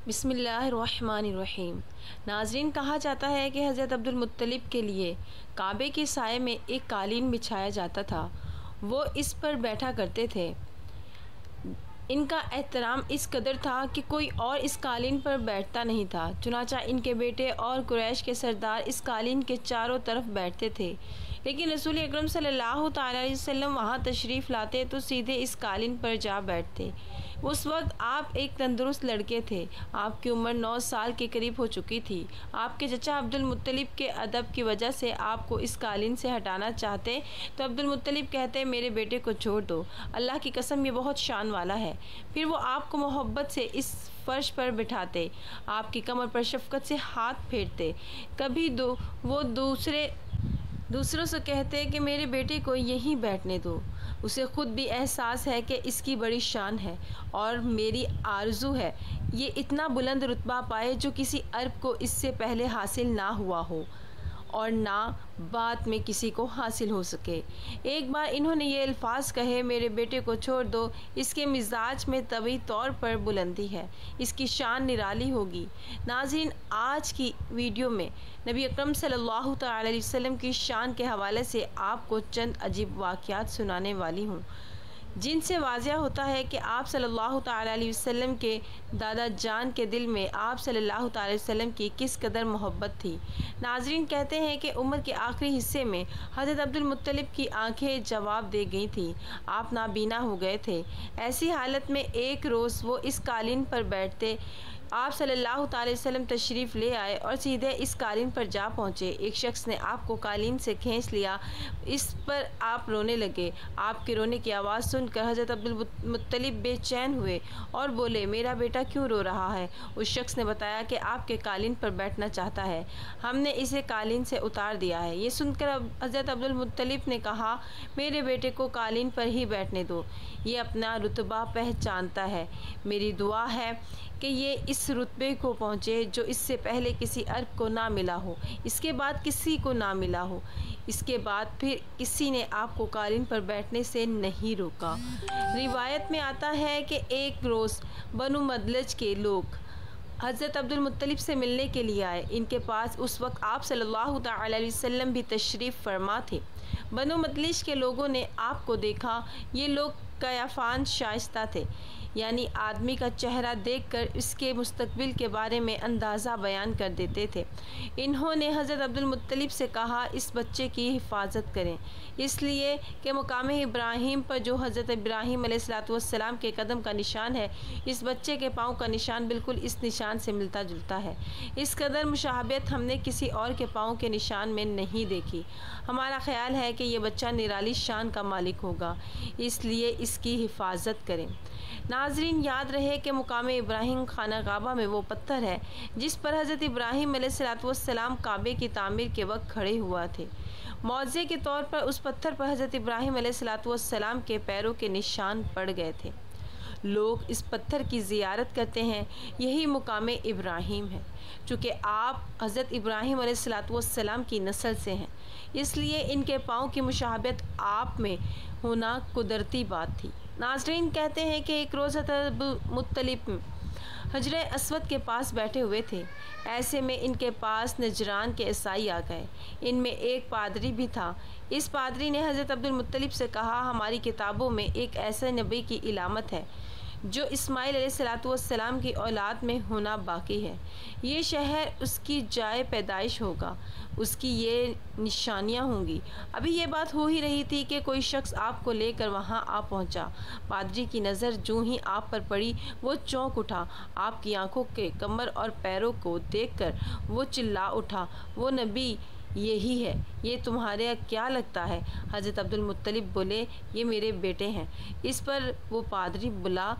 بسم اللہ الرحمن الرحیم۔ ناظرین، کہا جاتا ہے کہ حضرت عبد المطلب کے لیے کعبے کے سائے میں ایک قالین بچھایا جاتا تھا، وہ اس پر بیٹھا کرتے تھے۔ ان کا احترام اس قدر تھا کہ کوئی اور اس قالین پر بیٹھتا نہیں تھا، چنانچہ ان کے بیٹے اور قریش کے سردار اس قالین کے چاروں طرف بیٹھتے تھے، لیکن رسول اکرم صلی اللہ تعالیٰ علیہ وسلم وہاں تشریف لاتے تو سیدھے اس قالین پر جا بیٹھتے۔ اس وقت آپ ایک تندرست لڑکے تھے، آپ کی عمر 9 سال کے قریب ہو چکی تھی۔ آپ کے چچا عبد المطلب کے ادب کی وجہ سے آپ کو اس قالین سے ہٹانا چاہتے تو عبد المطلب کہتے میرے بیٹے کو چھوڑ دو، اللہ کی قسم یہ بہت شان والا ہے۔ پھر وہ آپ کو محبت سے اس فرش پر بٹھاتے، آپ کی کمر پر شفقت سے ہاتھ پھیرتے، کبھی وہ دوسروں سے کہتے کہ میرے بیٹے کو یہیں بیٹھنے دو، اسے خود بھی احساس ہے کہ اس کی بڑی شان ہے اور میری آرزو ہے یہ اتنا بلند رتبہ پائے جو کسی عرب کو اس سے پہلے حاصل نہ ہوا ہو اور نہ بعد میں کسی کو حاصل ہو سکے۔ ایک بار انہوں نے یہ الفاظ کہے، میرے بیٹے کو چھوڑ دو، اس کے مزاج میں طبعی طور پر بلندی ہے، اس کی شان نرالی ہوگی۔ ناظرین، آج کی ویڈیو میں نبی اکرم صلی اللہ تعالی علیہ وسلم کی شان کے حوالے سے آپ کو چند عجیب واقعات سنانے والی ہوں، جن سے واضح ہوتا ہے کہ آپ صلی اللہ تعالیٰ علیہ وسلم کے دادا جان کے دل میں آپ صلی اللہ تعالیٰ علیہ وسلم کی کس قدر محبت تھی۔ ناظرین، کہتے ہیں کہ عمر کے آخری حصے میں حضرت عبد المطلب کی آنکھیں جواب دے گئی تھیں، آپ نابینا ہو گئے تھے۔ ایسی حالت میں ایک روز وہ اس قالین پر بیٹھتے، آپ صلی اللہ تعالی وسلم تشریف لے آئے اور سیدھے اس قالین پر جا پہنچے۔ ایک شخص نے آپ کو قالین سے کھینچ لیا، اس پر آپ رونے لگے۔ آپ کے رونے کی آواز سن کر حضرت عبد المطلب بے چین ہوئے اور بولے میرا بیٹا کیوں رو رہا ہے؟ اس شخص نے بتایا کہ آپ کے قالین پر بیٹھنا چاہتا ہے، ہم نے اسے قالین سے اتار دیا ہے۔ یہ سن کر حضرت عبد المطلب نے کہا میرے بیٹے کو قالین پر ہی بیٹھنے دو، یہ اپنا رتبہ پہچانتا ہے، میری دعا ہے کہ یہ اس رتبے کو پہنچے جو اس سے پہلے کسی عرب کو نہ ملا ہو، اس کے بعد کسی کو نہ ملا ہو، اس کے بعد پھر کسی نے آپ کو قالین پر بیٹھنے سے نہیں روکا۔ روایت میں آتا ہے کہ ایک روز بنو مدلج کے لوگ حضرت عبد المطلب سے ملنے کے لیے آئے، ان کے پاس اس وقت آپ صلی اللہ تعالی علیہ وسلم بھی تشریف فرما تھے۔ بنو مدلج کے لوگوں نے آپ کو دیکھا، یہ لوگ قیافان شائستہ تھے، یعنی آدمی کا چہرہ دیکھ کر اس کے مستقبل کے بارے میں اندازہ بیان کر دیتے تھے۔ انہوں نے حضرت عبد المطلب سے کہا اس بچے کی حفاظت کریں، اس لیے کہ مقام ابراہیم پر جو حضرت ابراہیم علیہ السلام کے قدم کا نشان ہے، اس بچے کے پاؤں کا نشان بالکل اس نشان سے ملتا جلتا ہے۔ اس قدر مشابہت ہم نے کسی اور کے پاؤں کے نشان میں نہیں دیکھی۔ ہمارا خیال ہے کہ یہ بچہ نرالی شان کا مالک ہوگا، اس لیے اس کی حفاظت کریں۔ ناظرین، یاد رہے کہ مقام ابراہیم خانہ کعبہ میں وہ پتھر ہے جس پر حضرت ابراہیم علیہ السلام کعبے کی تعمیر کے وقت کھڑے ہوا تھے۔ معجزے کے طور پر اس پتھر پر حضرت ابراہیم علیہ السلام کے پیروں کے نشان پڑ گئے تھے۔ لوگ اس پتھر کی زیارت کرتے ہیں، یہی مقام ابراہیم ہے۔ چونکہ آپ حضرت ابراہیم علیہ السلام کی نسل سے ہیں، اس لیے ان کے پاؤں کی مشابہت آپ میں ہونا قدرتی بات تھی۔ ناظرین، کہتے ہیں کہ ایک روز حضرت مطلب حجر اسود کے پاس بیٹھے ہوئے تھے، ایسے میں ان کے پاس نجران کے عیسائی آ گئے، ان میں ایک پادری بھی تھا۔ اس پادری نے حضرت عبد المطلب سے کہا ہماری کتابوں میں ایک ایسے نبی کی علامت ہے جو اسماعیل علیہ السلام کی اولاد میں ہونا باقی ہے، یہ شہر اس کی جائے پیدائش ہوگا، اس کی یہ نشانیاں ہوں گی۔ ابھی یہ بات ہو ہی رہی تھی کہ کوئی شخص آپ کو لے کر وہاں آ پہنچا۔ پادری کی نظر جوں ہی آپ پر پڑی وہ چونک اٹھا، آپ کی آنکھوں کے کمر اور پیروں کو دیکھ کر وہ چلا اٹھا وہ نبی یہی ہے، یہ تمہارے کیا لگتا ہے؟ حضرت عبد المطلب بولے یہ میرے بیٹے ہیں۔ اس پر وہ پادری بولا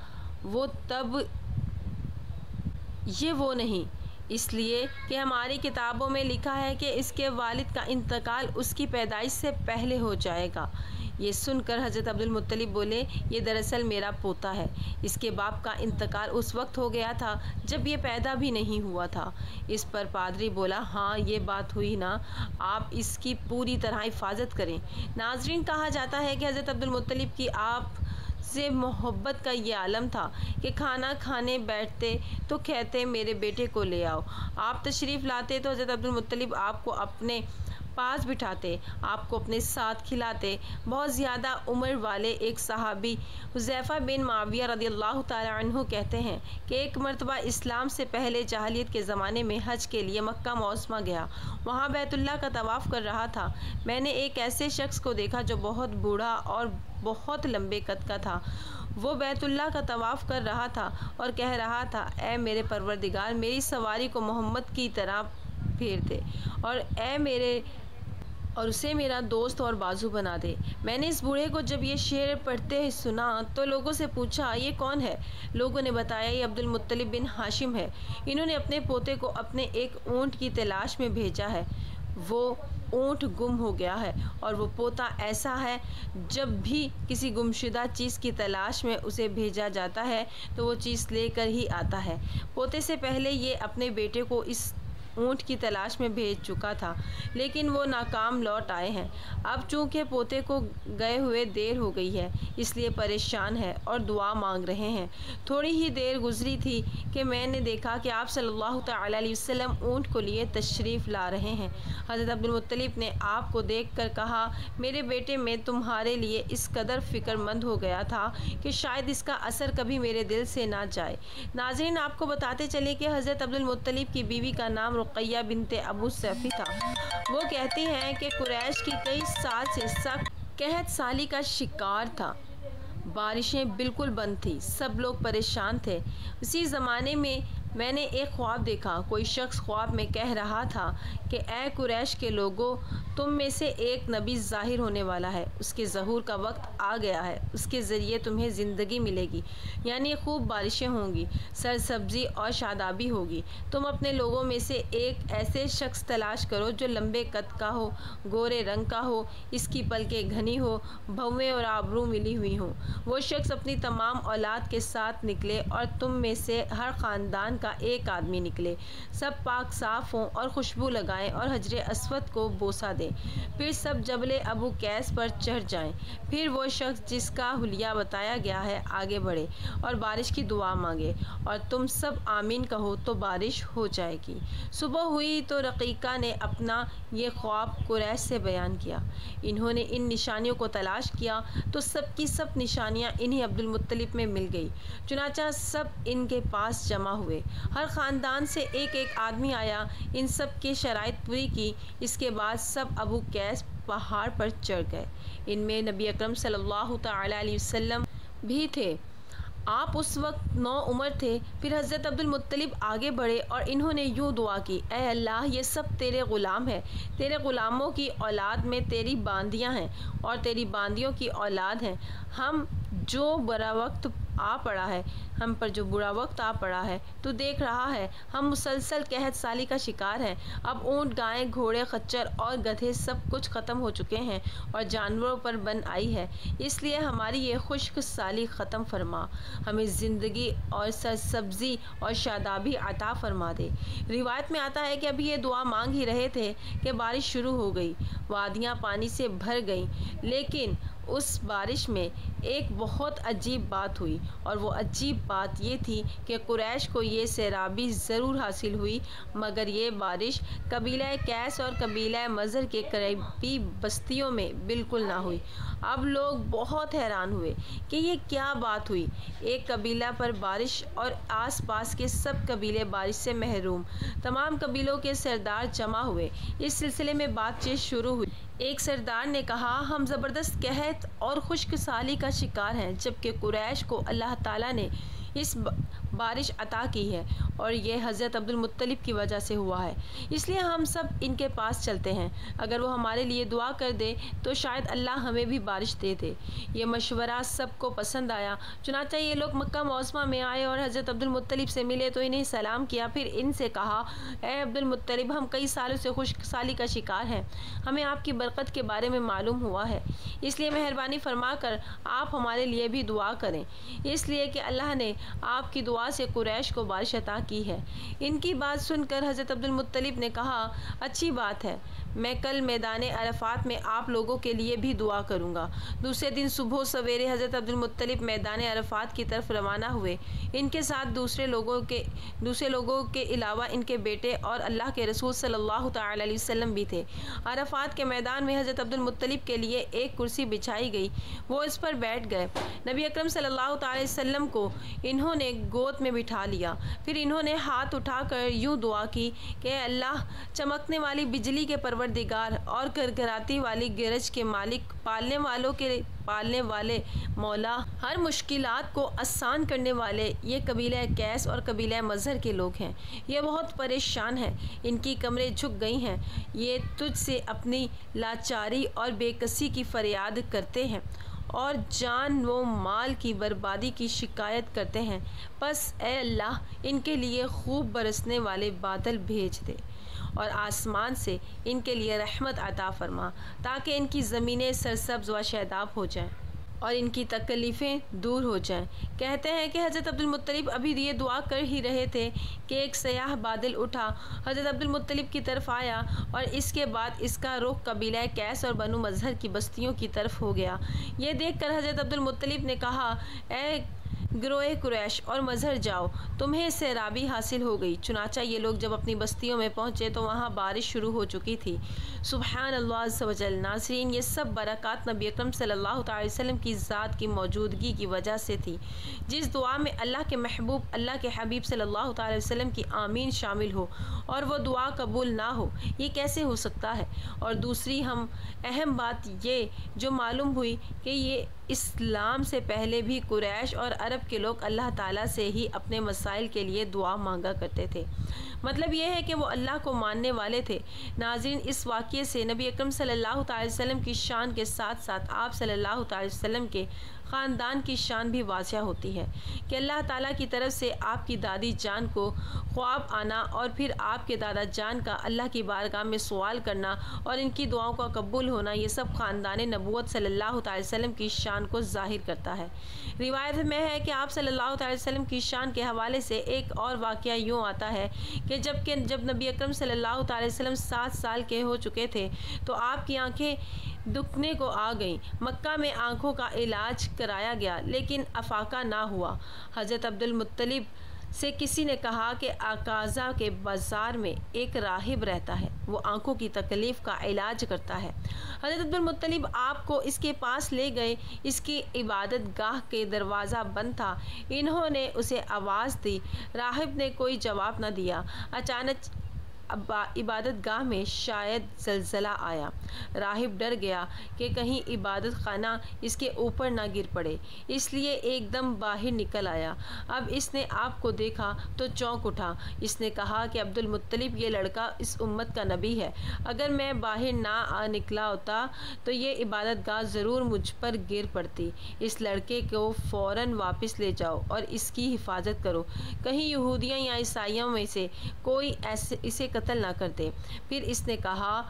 یہ وہ نہیں، اس لیے کہ ہماری کتابوں میں لکھا ہے کہ اس کے والد کا انتقال اس کی پیدائش سے پہلے ہو جائے گا۔ یہ سن کر حضرت عبد المطلب بولے یہ دراصل میرا پوتا ہے، اس کے باپ کا انتقال اس وقت ہو گیا تھا جب یہ پیدا بھی نہیں ہوا تھا۔ اس پر پادری بولا ہاں یہ بات ہوئی نا، آپ اس کی پوری طرح حفاظت کریں۔ ناظرین، کہا جاتا ہے کہ حضرت عبد المطلب کی آپ سے محبت کا یہ عالم تھا کہ کھانا کھانے بیٹھتے تو کہتے میرے بیٹے کو لے آؤ، آپ تشریف لاتے تو حضرت عبدالمطلب آپ کو اپنے پاس بٹھاتے، آپ کو اپنے ساتھ کھلاتے۔ بہت زیادہ عمر والے ایک صحابی حذیفہ بن معاویہ رضی اللہ تعالیٰ عنہ کہتے ہیں کہ ایک مرتبہ اسلام سے پہلے جاہلیت کے زمانے میں حج کے لیے مکہ معظمہ گیا، وہاں بیت اللہ کا طواف کر رہا تھا۔ میں نے ایک ایسے شخص کو دیکھا جو بہت بوڑھا اور بہت لمبے قد کا تھا، وہ بیت اللہ کا طواف کر رہا تھا اور کہہ رہا تھا اے میرے پروردگار، میری سواری کو محمد کی طرح پھیر دے اور اسے میرا دوست اور بازو بنا دے۔ میں نے اس بوڑھے کو جب یہ شعر پڑھتے سنا تو لوگوں سے پوچھا یہ کون ہے؟ لوگوں نے بتایا یہ عبدالمطلب بن ہاشم ہے، انہوں نے اپنے پوتے کو اپنے ایک اونٹ کی تلاش میں بھیجا ہے، وہ اونٹ گم ہو گیا ہے اور وہ پوتا ایسا ہے جب بھی کسی گمشدہ چیز کی تلاش میں اسے بھیجا جاتا ہے تو وہ چیز لے کر ہی آتا ہے۔ پوتے سے پہلے یہ اپنے بیٹے کو اس اونٹ کی تلاش میں بھیج چکا تھا لیکن وہ ناکام لوٹ آئے ہیں۔ اب چونکہ پوتے کو گئے ہوئے دیر ہو گئی ہے اس لیے پریشان ہے اور دعا مانگ رہے ہیں۔ تھوڑی ہی دیر گزری تھی کہ میں نے دیکھا کہ آپ صلی اللہ تعالیٰ علیہ وسلم اونٹ کو لیے تشریف لا رہے ہیں۔ حضرت عبدالمطلب نے آپ کو دیکھ کر کہا میرے بیٹے میں تمہارے لیے اس قدر فکر مند ہو گیا تھا کہ شاید اس کا اثر کبھی میرے دل سے نہ جائے۔ ناظرین آپ کو بتاتے چلے کہ حضرت عبدالمطلب کی بیوی کا نام رقیہ بنت ابو سیفی تھا۔ وہ کہتی ہیں کہ قریش کی کئی سال سے سخت قحط سالی کا شکار تھا، بارشیں بالکل بند تھی، سب لوگ پریشان تھے۔ اسی زمانے میں میں نے ایک خواب دیکھا، کوئی شخص خواب میں کہہ رہا تھا کہ اے قریش کے لوگو، تم میں سے ایک نبی ظاہر ہونے والا ہے، اس کے ظہور کا وقت آ گیا ہے، اس کے ذریعے تمہیں زندگی ملے گی، یعنی خوب بارشیں ہوں گی، سرسبزی اور شادابی ہوگی۔ تم اپنے لوگوں میں سے ایک ایسے شخص تلاش کرو جو لمبے قد کا ہو، گورے رنگ کا ہو، اس کی پلکیں گھنی ہو، بھویں اور آبرو ملی ہوئی ہوں۔ وہ شخص اپنی تمام اولاد کے ساتھ نکلے اور تم میں سے ہر خاندان کا ایک آدمی نکلے، سب پاک صاف ہوں اور خوشبو لگائیں اور حجر اسود کو بوسہ دیں، پھر سب جبل ابو قیس پر چڑھ جائیں، پھر وہ شخص جس کا حلیہ بتایا گیا ہے آگے بڑھے اور بارش کی دعا مانگے اور تم سب آمین کہو تو بارش ہو جائے گی۔ صبح ہوئی تو رقیقہ نے اپنا یہ خواب قریش سے بیان کیا، انہوں نے ان نشانیوں کو تلاش کیا تو سب کی سب نشانیاں انہیں عبدالمطلب میں مل گئی، چنانچہ سب ان کے پاس جمع ہوئے، ہر خاندان سے ایک ایک آدمی آیا، ان سب کی شرائط پوری کی، اس کے بعد سب ابو قیس پہاڑ پر چڑھ گئے۔ ان میں نبی اکرم صلی اللہ تعالیٰ علیہ وسلم بھی تھے، آپ اس وقت نوعمر تھے۔ پھر حضرت عبدالمطلب آگے بڑھے اور انہوں نے یوں دعا کی اے اللہ یہ سب تیرے غلام ہیں، تیرے غلاموں کی اولاد میں تیری باندیاں ہیں اور تیری باندیوں کی اولاد ہیں، ہم پر جو برا وقت آ پڑا ہے تو دیکھ رہا ہے، ہم مسلسل قحط سالی کا شکار ہیں، اب اونٹ گائیں گھوڑے خچر اور گدھے سب کچھ ختم ہو چکے ہیں اور جانوروں پر بن آئی ہے، اس لیے ہماری یہ خشک سالی ختم فرما، ہمیں زندگی اور سرسبزی اور شادابی عطا فرما دے۔ روایت میں آتا ہے کہ ابھی یہ دعا مانگ ہی رہے تھے کہ بارش شروع ہو گئی، وادیاں پانی سے بھر گئیں، لیکن اس بارش میں ایک بہت عجیب بات ہوئی اور وہ عجیب بات یہ تھی کہ قریش کو یہ سیرابی ضرور حاصل ہوئی مگر یہ بارش قبیلہ قیس اور قبیلہ مضر کے قریبی بستیوں میں بالکل نہ ہوئی۔ اب لوگ بہت حیران ہوئے کہ یہ کیا بات ہوئی، ایک قبیلہ پر بارش اور آس پاس کے سب قبیلے بارش سے محروم۔ تمام قبیلوں کے سردار جمع ہوئے، اس سلسلے میں بات چیت شروع ہوئی۔ ایک سردار نے کہا ہم زبردست قحط اور خشک سالی کا شکار ہیں جبکہ قریش کو اللہ تعالیٰ نے اس بارش عطا کی ہے اور یہ حضرت عبدالمطلب کی وجہ سے ہوا ہے، اس لیے ہم سب ان کے پاس چلتے ہیں، اگر وہ ہمارے لیے دعا کر دے تو شاید اللہ ہمیں بھی بارش دے دے۔ یہ مشورہ سب کو پسند آیا، چنانچہ یہ لوگ مکہ معظمہ میں آئے اور حضرت عبدالمطلب سے ملے تو انہیں سلام کیا، پھر ان سے کہا اے عبدالمطلب ہم کئی سالوں سے خشک سالی کا شکار ہیں، ہمیں آپ کی برکت کے بارے میں معلوم ہوا ہے، اس لیے مہربانی فرما کر آپ ہمارے لیے بھی دعا کریں، اس لیے کہ اللہ نے آپ کی دعا سے قریش کو بارش عطا کی ہے۔ ان کی بات سن کر حضرت عبد المطلب نے کہا اچھی بات ہے، میں کل میدان عرفات میں آپ لوگوں کے لیے بھی دعا کروں گا۔ دوسرے دن صبح سویرے حضرت عبد المطلب میدان عرفات کی طرف روانہ ہوئے۔ ان کے ساتھ دوسرے لوگوں کے علاوہ ان کے بیٹے اور اللہ کے رسول صلی اللہ تعالی علیہ وسلم بھی تھے۔ عرفات کے میدان میں حضرت عبد المطلب کے لیے ایک کرسی بچھائی گئی، وہ اس پر بیٹھ گئے۔ نبی اکرم صلی اللہ تعالی علیہ وسلم کو انہوں نے گود میں بٹھا لیا، پھر انہوں نے ہاتھ اٹھا کر یوں دعا کی کہ اے اللہ، چمکنے والی بجلی کے پروردگار اور گھرگھراتی والی گرج کے مالک، پالنے والے مولا، ہر مشکلات کو آسان کرنے والے، یہ قبیلہ قیس اور قبیلہ مظہر کے لوگ ہیں، یہ بہت پریشان ہیں، ان کی کمریں جھک گئی ہیں، یہ تجھ سے اپنی لاچاری اور بے کسی کی فریاد کرتے ہیں اور جان و مال کی بربادی کی شکایت کرتے ہیں، بس اے اللہ ان کے لیے خوب برسنے والے بادل بھیج دے اور آسمان سے ان کے لیے رحمت عطا فرما تاکہ ان کی زمینیں سرسبز و شاداب ہو جائیں اور ان کی تکلیفیں دور ہو جائیں۔ کہتے ہیں کہ حضرت عبد المطلب ابھی یہ دعا کر ہی رہے تھے کہ ایک سیاہ بادل اٹھا، حضرت عبد المطلب کی طرف آیا اور اس کے بعد اس کا رخ قبیلہ قیس اور بنو مظہر کی بستیوں کی طرف ہو گیا۔ یہ دیکھ کر حضرت عبد المطلب نے کہا اے گروہ قریش اور مظہر، جاؤ، تمہیں سیرابی حاصل ہو گئی۔ چنانچہ یہ لوگ جب اپنی بستیوں میں پہنچے تو وہاں بارش شروع ہو چکی تھی۔ سبحان اللہ عز و جل۔ ناظرین، یہ سب برکات نبی اکرم صلی اللہ تعالی وسلم کی ذات کی موجودگی کی وجہ سے تھی۔ جس دعا میں اللہ کے محبوب، اللہ کے حبیب صلی اللہ تعالی وسلم کی آمین شامل ہو اور وہ دعا قبول نہ ہو، یہ کیسے ہو سکتا ہے؟ اور دوسری اہم بات یہ جو معلوم ہوئی کہ یہ اسلام سے پہلے بھی قریش اور عرب کے لوگ اللہ تعالیٰ سے ہی اپنے مسائل کے لیے دعا مانگا کرتے تھے۔ مطلب یہ ہے کہ وہ اللہ کو ماننے والے تھے۔ ناظرین، اس واقعے سے نبی اکرم صلی اللہ تعالی وسلم کی شان کے ساتھ ساتھ آپ صلی اللہ تعالی وسلم کے خاندان کی شان بھی واضح ہوتی ہے کہ اللہ تعالیٰ کی طرف سے آپ کی دادی جان کو خواب آنا اور پھر آپ کے دادا جان کا اللہ کی بارگاہ میں سوال کرنا اور ان کی دعاؤں کا قبول ہونا، یہ سب خاندان نبوت صلی اللہ تعالی وسلم کی شان کو ظاہر کرتا ہے۔ روایت میں ہے کہ آپ صلی اللہ تعالی وسلم کی شان کے حوالے سے ایک اور واقعہ یوں آتا ہے کہ جب نبی اکرم صلی اللہ تعالی وسلم 7 سال کے ہو چکے تھے تو آپ کی آنکھیں دکھنے کو آ گئیں۔ مکہ میں آنکھوں کا علاج کرایا گیا لیکن افاقہ نہ ہوا۔ حضرت عبد المطلب سے کسی نے کہا کہ عکازہ کے بازار میں ایک راہب رہتا ہے، وہ آنکھوں کی تکلیف کا علاج کرتا ہے۔ حضرت عبد المطلب آپ کو اس کے پاس لے گئے، اس کی عبادت گاہ کے دروازہ بند تھا، انہوں نے اسے آواز دی، راہب نے کوئی جواب نہ دیا۔ اچانک عبادت گاہ میں شاید زلزلہ آیا، راہب ڈر گیا کہ کہیں عبادت خانہ اس کے اوپر نہ گر پڑے، اس لیے ایک دم باہر نکل آیا۔ اب اس نے آپ کو دیکھا تو چونک اٹھا، اس نے کہا کہ عبد المطلب، یہ لڑکا اس امت کا نبی ہے، اگر میں باہر نہ نکلا ہوتا تو یہ عبادت گاہ ضرور مجھ پر گر پڑتی، اس لڑکے کو فوراً واپس لے جاؤ اور اس کی حفاظت کرو، کہیں یہودیوں یا عیسائیوں میں سے کوئی اسے قتل نہ کر دے۔ پھر اس نے کہا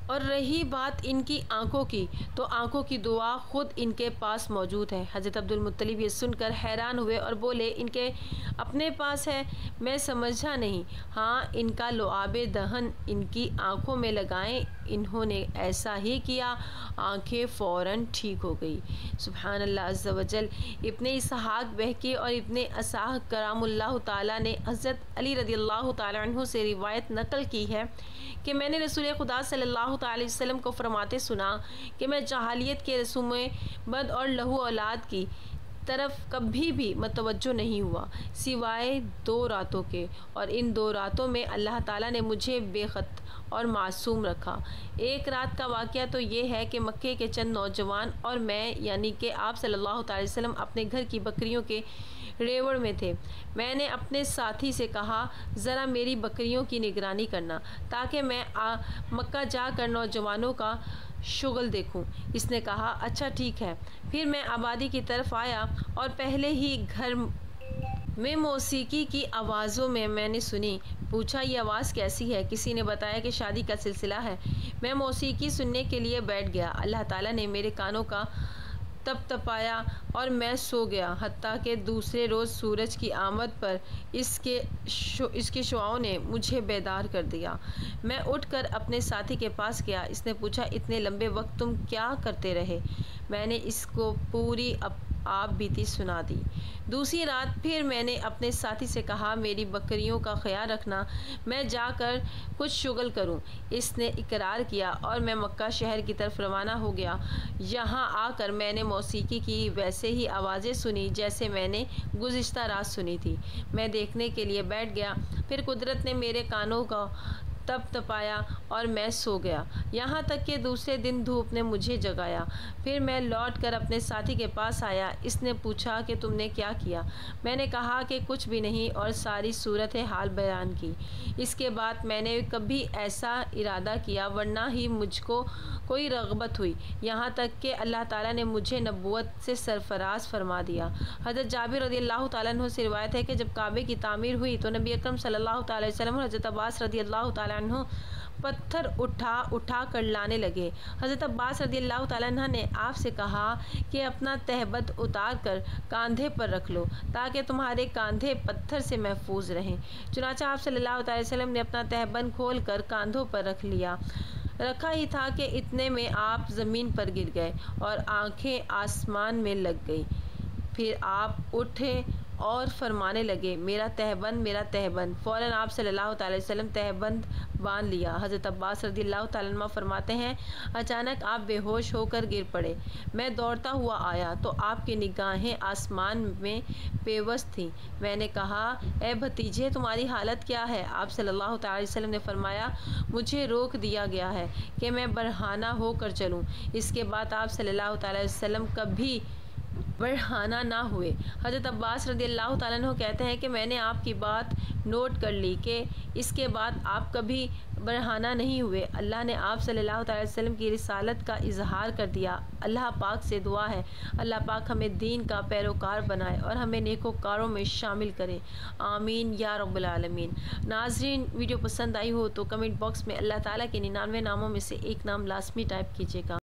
اور رہی بات ان کی آنکھوں کی تو آنکھوں کی دعا خود ان کے پاس موجود ہے۔ حضرت عبد المطلب یہ سن کر حیران ہوئے اور بولے، ان کے اپنے پاس ہے؟ میں سمجھا نہیں۔ ہاں، ان کا لعاب دہن ان کی آنکھوں میں لگائیں، انہوں نے ایسا ہی کیا، آنکھیں فوراً ٹھیک ہو گئی۔ سبحان اللہ عز و جل۔ ابن اسحاق بہقی اور ابن اسحاق کرام اللہ تعالیٰ نے حضرت علی رضی اللہ تعالیٰ عنہ سے روایت نقل کی ہے کہ میں نے رسول خدا صلی اللہ تعالی وسلم کو فرماتے سنا کہ میں جاہلیت کے رسوم بد اور لہو اولاد کی طرف کبھی بھی متوجہ نہیں ہوا سوائے 2 راتوں کے، اور ان 2 راتوں میں اللہ تعالیٰ نے مجھے بے خط اور معصوم رکھا۔ ایک رات کا واقعہ تو یہ ہے کہ مکے کے چند نوجوان اور میں، یعنی کہ آپ صلی اللہ تعالی وسلم، اپنے گھر کی بکریوں کے ریوڑ میں تھے۔ میں نے اپنے ساتھی سے کہا، ذرا میری بکریوں کی نگرانی کرنا تاکہ میں مکہ جا کر نوجوانوں کا شغل دیکھوں۔ اس نے کہا، اچھا ٹھیک ہے۔ پھر میں آبادی کی طرف آیا اور پہلے ہی گھر میں موسیقی کی آوازوں میں نے سنی۔ پوچھا، یہ آواز کیسی ہے؟ کسی نے بتایا کہ شادی کا سلسلہ ہے۔ میں موسیقی سننے کے لیے بیٹھ گیا۔ اللہ تعالیٰ نے میرے کانوں کا تپ تپایا اور میں سو گیا، حتیٰ کہ دوسرے روز سورج کی آمد پر اس کے شعاعوں نے مجھے بیدار کر دیا۔ میں اٹھ کر اپنے ساتھی کے پاس گیا۔ اس نے پوچھا، اتنے لمبے وقت تم کیا کرتے رہے؟ میں نے اس کو پوری آپ بیتی سنا دی۔ دوسری رات پھر میں نے اپنے ساتھی سے کہا، میری بکریوں کا خیال رکھنا، میں جا کر کچھ شغل کروں۔ اس نے اقرار کیا اور میں مکہ شہر کی طرف روانہ ہو گیا۔ یہاں آ کر میں نے موسیقی کی ویسے ہی آوازیں سنی جیسے میں نے گزشتہ رات سنی تھی۔ میں دیکھنے کے لیے بیٹھ گیا، پھر قدرت نے میرے کانوں کو تپ تپایا اور میں سو گیا، یہاں تک کہ دوسرے دن دھوپ نے مجھے جگایا۔ پھر میں لوٹ کر اپنے ساتھی کے پاس آیا۔ اس نے پوچھا کہ تم نے کیا کیا؟ میں نے کہا کہ کچھ بھی نہیں اور ساری صورت حال بیان کی۔ اس کے بعد میں نے کبھی ایسا ارادہ کیا ورنہ ہی مجھ کو کوئی رغبت ہوئی، یہاں تک کہ اللہ تعالیٰ نے مجھے نبوت سے سرفراز فرما دیا۔ حضرت جابر رضی اللہ تعالیٰ عنہ سے روایت ہے کہ جب کعبے کی تعمیر ہوئی تو نبی اکرم صلی اللہ تعالیٰ علیہ وسلم اور حضرت عباس رضی اللہ تعالیٰ عنہ پتھر اٹھا کر لانے لگے۔ حضرت عباس رضی اللہ تعالیٰ عنہ نے آپ سے کہا کہ اپنا تہبند اتار کر کاندھے پر رکھ لو تاکہ تمہارے کاندھے پتھر سے محفوظ رہیں۔ چنانچہ آپ صلی اللہ تعالیٰ علیہ وسلم نے اپنا تہبند کھول کر کاندھوں پر رکھا ہی تھا کہ اتنے میں آپ زمین پر گر گئے اور آنکھیں آسمان میں لگ گئیں۔ پھر آپ اٹھے اور فرمانے لگے، میرا تہبند، میرا تہبند۔ فوراً آپ صلی اللہ تعالیٰ علیہ وسلم تہبند باندھ لیا۔ حضرت عباس رضی اللہ تعالیٰ عنہ فرماتے ہیں، اچانک آپ بے ہوش ہو کر گر پڑے۔ میں دوڑتا ہوا آیا تو آپ کی نگاہیں آسمان میں پیوست تھیں۔ میں نے کہا، اے بھتیجے، تمہاری حالت کیا ہے؟ آپ صلی اللہ تعالیٰ علیہ وسلم نے فرمایا، مجھے روک دیا گیا ہے کہ میں برہنہ ہو کر چلوں۔ اس کے بعد آپ صلی اللہ تعالیٰ علیہ وسلم کبھی برہنہ نہ ہوئے۔ حضرت عباس رضی اللہ تعالیٰ عنہ کہتے ہیں کہ میں نے آپ کی بات نوٹ کر لی کہ اس کے بعد آپ کبھی برہنہ نہیں ہوئے۔ اللہ نے آپ صلی اللہ تعالیٰ علیہ وسلم کی رسالت کا اظہار کر دیا۔ اللہ پاک سے دعا ہے، اللہ پاک ہمیں دین کا پیروکار بنائے اور ہمیں نیکوکاروں میں شامل کرے، آمین یا رب العالمین۔ ناظرین، ویڈیو پسند آئی ہو تو کمنٹ باکس میں اللہ تعالیٰ کے 99 ناموں میں سے ایک نام لازمی ٹائپ کیجیے گا۔